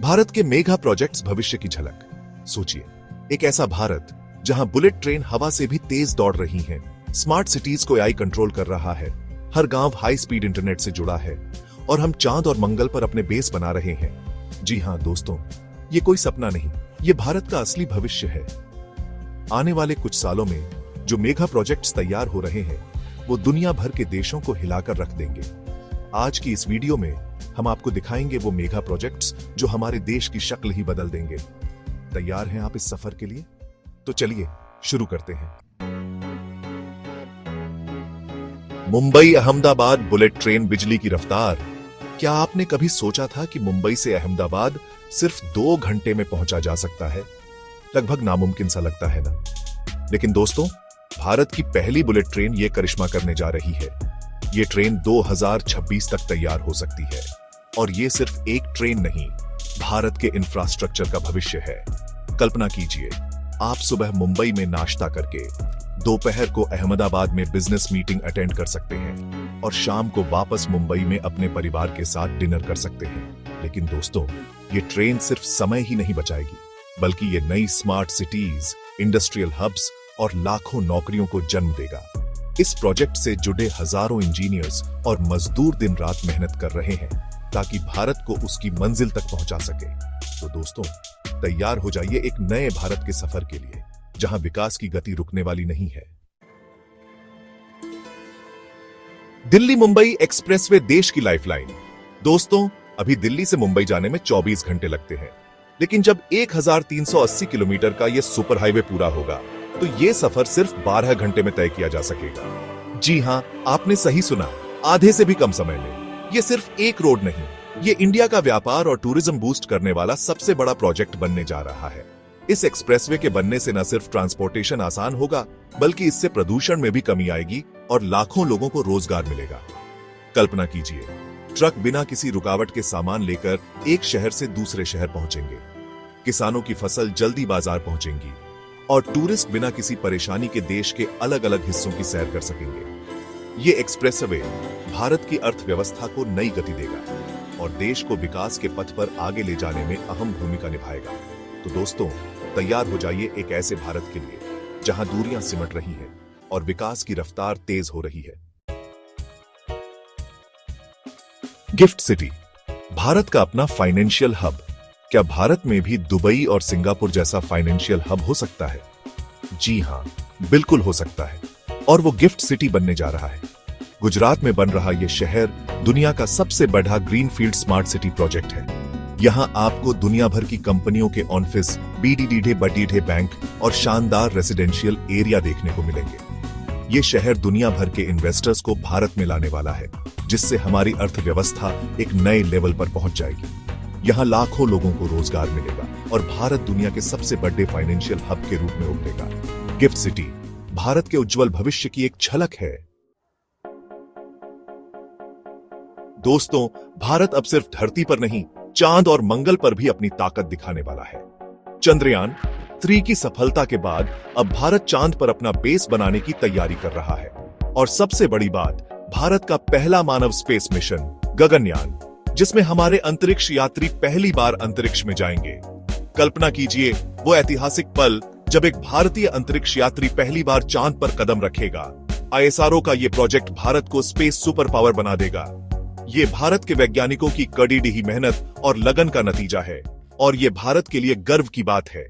भारत के mega projects भविष्य की झलक। सोचिए, एक ऐसा भारत जहां बुलेट ट्रेन हवा से भी तेज दौड़ रही हैं, स्मार्ट सिटीज को एआई कंट्रोल कर रहा है, हर गांव हाई स्पीड इंटरनेट से जुड़ा है और हम चांद और मंगल पर अपने बेस बना रहे हैं। जी हां दोस्तों, ये कोई सपना नहीं, ये भारत का असली भविष्य है। आने वाले कुछ सालों में जो मेगा प्रोजेक्ट्स तैयार हो रहे हैं, वो दुनिया भर के देशों को हिलाकर रख देंगे। आज की इस वीडियो में हम आपको दिखाएंगे वो मेगा प्रोजेक्ट्स जो हमारे देश की शक्ल ही बदल देंगे। तैयार हैं आप इस सफर के लिए? तो चलिए शुरू करते हैं। मुंबई अहमदाबाद बुलेट ट्रेन, बिजली की रफ्तार। क्या आपने कभी सोचा था कि मुंबई से अहमदाबाद सिर्फ 2 घंटे में पहुंचा जा सकता है? लगभग नामुमकिन सा लगता है ना? लेकिन दोस्तों, भारत की पहली बुलेट ट्रेन ये करिश्मा करने जा रही है। ये ट्रेन 2026 तक तैयार हो सकती है और ये सिर्फ एक ट्रेन नहीं, भारत के इंफ्रास्ट्रक्चर का भविष्य है। कल्पना कीजिए, आप सुबह मुंबई में नाश्ता करके दोपहर को अहमदाबाद में बिजनेस मीटिंग अटेंड कर सकते हैं और शाम को वापस मुंबई में अपने परिवार के साथ डिनर कर सकते हैं। लेकिन दोस्तों, ये ट्रेन सिर्फ समय ही नहीं बचाएगी, बल्कि ये नई स्मार्ट सिटीज, इंडस्ट्रियल हब्स और लाखों नौकरियों को जन्म देगा। इस प्रोजेक्ट से जुड़े हजारों इंजीनियर्स और मजदूर दिन रात मेहनत कर रहे हैं ताकि भारत को उसकी मंजिल तक पहुंचा सके। तो दोस्तों, तैयार हो जाइए एक नए भारत के सफर के लिए, जहां विकास की गति रुकने वाली नहीं है। दिल्ली मुंबई एक्सप्रेसवे देश की लाइफलाइन। दोस्तों, अभी दिल्ली से मुंबई जाने में 24 घंटे लगते हैं, लेकिन जब 1380 किलोमीटर का यह सुपर हाईवे पूरा होगा तो यह सफर सिर्फ 12 घंटे में तय किया जा सकेगा। जी हां, आपने सही सुना, आधे से भी कम समय में। यह सिर्फ एक रोड नहीं, ये इंडिया का व्यापार और टूरिज्म बूस्ट करने वाला सबसे बड़ा प्रोजेक्ट बनने जा रहा है। इस एक्सप्रेसवे के बनने से न सिर्फ ट्रांसपोर्टेशन आसान होगा, बल्कि इससे प्रदूषण में भी कमी आएगी और लाखों लोगों को रोजगार मिलेगा। कल्पना कीजिए, ट्रक बिना किसी रुकावट के सामान लेकर एक शहर से दूसरे शहर पहुंचेंगे, किसानों की फसल जल्दी बाजार पहुंचेंगी और टूरिस्ट बिना किसी परेशानी के देश के अलग अलग हिस्सों की सैर कर सकेंगे। ये एक्सप्रेसवे भारत की अर्थव्यवस्था को नई गति देगा और देश को विकास के पथ पर आगे ले जाने में अहम भूमिका निभाएगा। तो दोस्तों, तैयार हो जाइए एक ऐसे भारत के लिए जहां दूरियां सिमट रही हैं और विकास की रफ्तार तेज हो रही है। गिफ्ट सिटी, भारत का अपना फाइनेंशियल हब। क्या भारत में भी दुबई और सिंगापुर जैसा फाइनेंशियल हब हो सकता है? जी हां, बिल्कुल हो सकता है, और वो गिफ्ट सिटी बनने जा रहा है। गुजरात में बन रहा यह शहर दुनिया का सबसे बड़ा ग्रीनफील्ड स्मार्ट सिटी प्रोजेक्ट है। यहां आपको दुनिया भर की कंपनियों के ऑफिस, बीडीडीडे बडीडे बैंक और शानदार रेसिडेंशियल एरिया देखने को मिलेंगे। ये शहर दुनिया भर के इन्वेस्टर्स को भारत में लाने वाला है, जिससे हमारी अर्थव्यवस्था एक नए लेवल पर पहुंच जाएगी। यहाँ लाखों लोगों को रोजगार मिलेगा और भारत दुनिया के सबसे बड़े फाइनेंशियल हब के रूप में उभरेगा। गिफ्ट सिटी भारत के उज्जवल भविष्य की एक झलक है। दोस्तों, भारत अब सिर्फ धरती पर नहीं, चांद और मंगल पर भी अपनी ताकत दिखाने वाला है। चंद्रयान 3 की सफलता के बाद अब भारत चांद पर अपना बेस बनाने की तैयारी कर रहा है। और सबसे बड़ी बात, भारत का पहला मानव स्पेस मिशन गगनयान, जिसमें हमारे अंतरिक्ष यात्री पहली बार अंतरिक्ष में जाएंगे। कल्पना कीजिए वो ऐतिहासिक पल जब एक भारतीय अंतरिक्ष यात्री पहली बार चांद पर कदम रखेगा। आईएसआरओ का ये प्रोजेक्ट भारत को स्पेस सुपर पावर बना देगा। ये भारत के वैज्ञानिकों की कड़ी मेहनत और लगन का नतीजा है और ये भारत के लिए गर्व की बात है।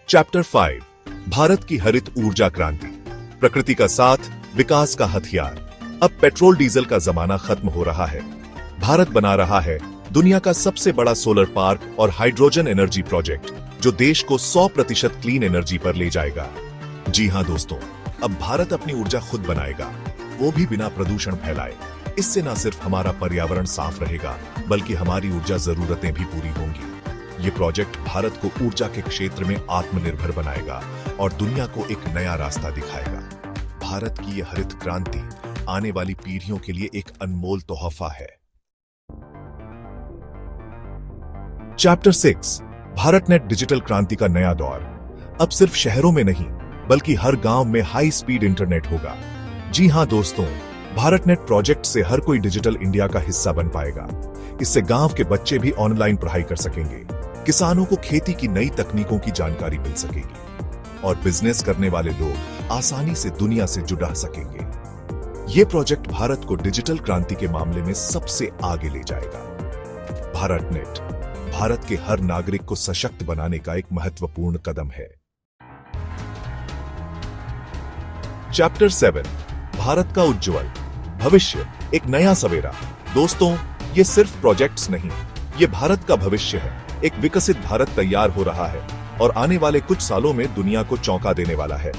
चैप्टर 5, भारत की हरित ऊर्जा क्रांति। प्रकृति का साथ, विकास का हथियार। अब पेट्रोल डीजल का जमाना खत्म हो रहा है। भारत बना रहा है दुनिया का सबसे बड़ा सोलर पार्क और हाइड्रोजन एनर्जी प्रोजेक्ट, जो देश को 100% क्लीन एनर्जी पर ले जाएगा। जी हां दोस्तों, अब भारत अपनी ऊर्जा खुद बनाएगा, वो भी बिना प्रदूषण फैलाए। इससे न सिर्फ हमारा पर्यावरण साफ रहेगा, बल्कि हमारी ऊर्जा जरूरतें भी पूरी होंगी। ये प्रोजेक्ट भारत को ऊर्जा के क्षेत्र में आत्मनिर्भर बनाएगा और दुनिया को एक नया रास्ता दिखाएगा। भारत की यह हरित क्रांति आने वाली पीढ़ियों के लिए एक अनमोल तोहफा है। चैप्टर 6, भारत नेट डिजिटल क्रांति का नया दौर। अब सिर्फ शहरों में नहीं, बल्कि हर गांव में हाई स्पीड इंटरनेट होगा। जी हां दोस्तों, भारत नेट प्रोजेक्ट से हर कोई डिजिटल इंडिया का हिस्सा बन पाएगा। इससे गांव के बच्चे भी ऑनलाइन पढ़ाई कर सकेंगे, किसानों को खेती की नई तकनीकों की जानकारी मिल सकेगी और बिजनेस करने वाले लोग आसानी से दुनिया से जुड़ा सकेंगे। यह प्रोजेक्ट भारत को डिजिटल क्रांति के मामले में सबसे आगे ले जाएगा। भारत नेट भारत के हर नागरिक को सशक्त बनाने का एक महत्वपूर्ण कदम है। चैप्टर 7 भारत का उज्जवल भविष्य, एक नया सवेरा। दोस्तों, ये सिर्फ प्रोजेक्ट्स नहीं, ये भारत का भविष्य है। एक विकसित भारत तैयार हो रहा है और आने वाले कुछ सालों में दुनिया को चौंका देने वाला है।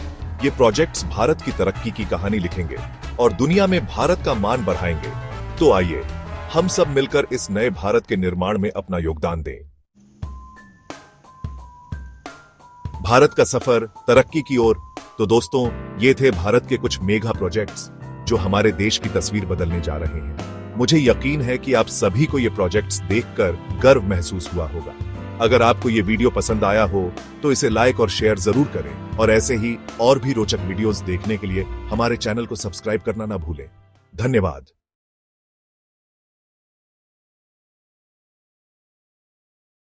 ये प्रोजेक्ट्स भारत की तरक्की की कहानी लिखेंगे और दुनिया में भारत का मान बढ़ाएंगे। तो आइए हम सब मिलकर इस नए भारत के निर्माण में अपना योगदान दें। भारत का सफर तरक्की की ओर। तो दोस्तों, ये थे भारत के कुछ मेगा प्रोजेक्ट्स जो हमारे देश की तस्वीर बदलने जा रहे हैं। मुझे यकीन है कि आप सभी को ये प्रोजेक्ट्स देखकर गर्व महसूस हुआ होगा। अगर आपको ये वीडियो पसंद आया हो तो इसे लाइक और शेयर जरूर करें और ऐसे ही और भी रोचक वीडियोस देखने के लिए हमारे चैनल को सब्सक्राइब करना ना भूलें। धन्यवाद।